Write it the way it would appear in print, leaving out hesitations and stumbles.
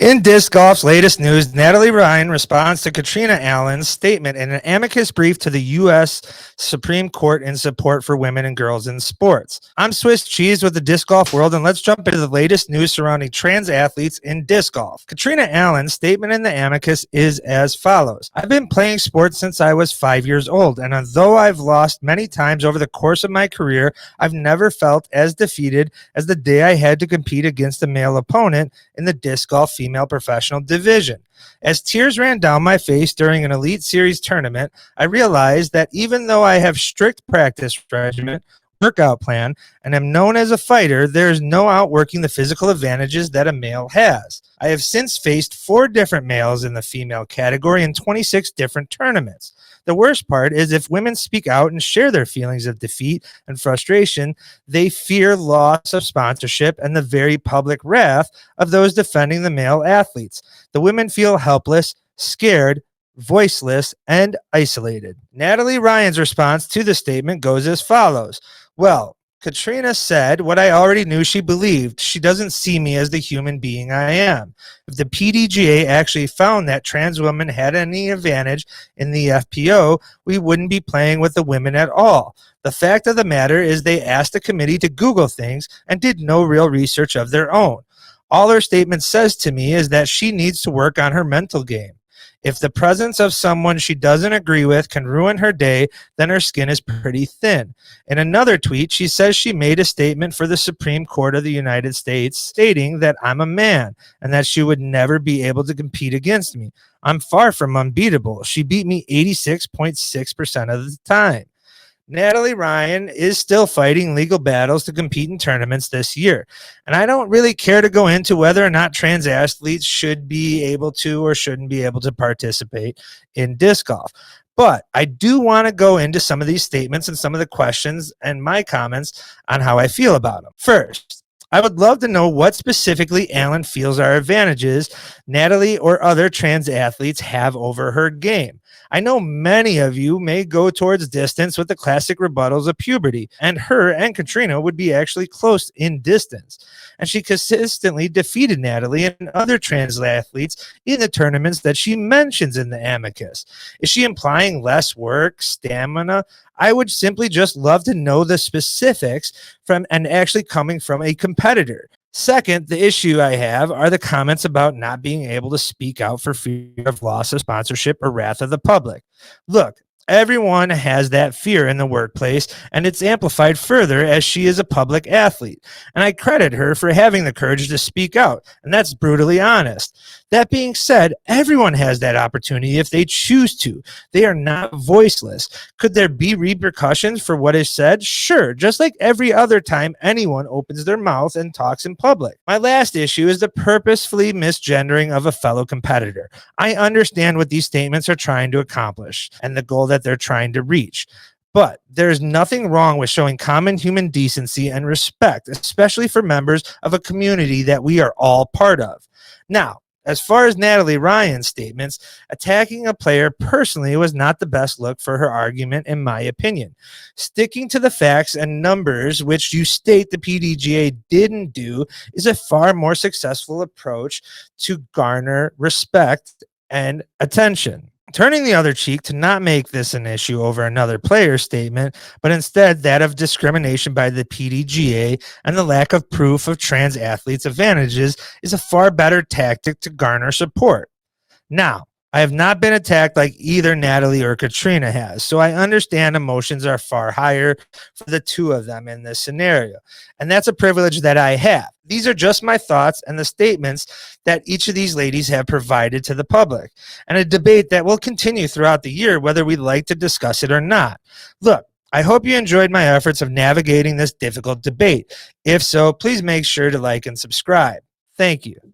In disc golf's latest news, Natalie Ryan responds to Catrina Allen's statement in an amicus brief to the U.S. Supreme Court in support for women and girls in sports. I'm Swiss Cheese with the disc golf world, and let's jump into the latest news surrounding trans athletes in disc golf. Catrina Allen's statement in the amicus is as follows. I've been playing sports since I was 5 years old, and although I've lost many times over the course of my career, I've never felt as defeated as the day I had to compete against a male opponent in the disc golf female professional division. As tears ran down my face during an Elite Series tournament, I realized that even though I have strict practice regimen, workout plan, and am known as a fighter, there is no outworking the physical advantages that a male has. I have since faced 4 different males in the female category in 26 different tournaments. The worst part is if women speak out and share their feelings of defeat and frustration, they fear loss of sponsorship and the very public wrath of those defending the male athletes. The women feel helpless, scared, voiceless, and isolated. Natalie Ryan's response to the statement goes as follows. Well, Catrina said what I already knew she believed. She doesn't see me as the human being I am. If the PDGA actually found that trans women had any advantage in the FPO, we wouldn't be playing with the women at all. The fact of the matter is they asked the committee to Google things and did no real research of their own. All her statement says to me is that she needs to work on her mental game. If the presence of someone she doesn't agree with can ruin her day, then her skin is pretty thin. In another tweet, she says she made a statement for the Supreme Court of the United States stating that I'm a man and that she would never be able to compete against me. I'm far from unbeatable. She beat me 86.6% of the time. Natalie Ryan is still fighting legal battles to compete in tournaments this year. And I don't really care to go into whether or not trans athletes should be able to or shouldn't be able to participate in disc golf. But I do want to go into some of these statements and some of the questions and my comments on how I feel about them. First, I would love to know what specifically Allen feels are advantages Natalie or other trans athletes have over her game. I know many of you may go towards distance with the classic rebuttals of puberty, and her and Catrina would be actually close in distance. And she consistently defeated Natalie and other trans athletes in the tournaments that she mentions in the amicus. Is she implying less work, stamina? I would simply just love to know the specifics from and actually coming from a competitor. Second, the issue I have are the comments about not being able to speak out for fear of loss of sponsorship or wrath of the public. Look, everyone has that fear in the workplace, and it's amplified further as she is a public athlete. And I credit her for having the courage to speak out, and that's brutally honest. That being said, everyone has that opportunity if they choose to. They are not voiceless. Could there be repercussions for what is said? Sure, just like every other time anyone opens their mouth and talks in public. My last issue is the purposefully misgendering of a fellow competitor. I understand what these statements are trying to accomplish and the goal that they're trying to reach. But there's nothing wrong with showing common human decency and respect, especially for members of a community that we are all part of. Now, as far as Natalie Ryan's statements, attacking a player personally was not the best look for her argument, in my opinion. Sticking to the facts and numbers, which you state the PDGA didn't do, is a far more successful approach to garner respect and attention. Turning the other cheek to not make this an issue over another player's statement, but instead that of discrimination by the PDGA and the lack of proof of trans athletes' advantages is a far better tactic to garner support. Now, I have not been attacked like either Natalie or Catrina has, so I understand emotions are far higher for the two of them in this scenario, and that's a privilege that I have. These are just my thoughts and the statements that each of these ladies have provided to the public, and a debate that will continue throughout the year whether we'd like to discuss it or not. Look, I hope you enjoyed my efforts of navigating this difficult debate. If so, please make sure to like and subscribe. Thank you.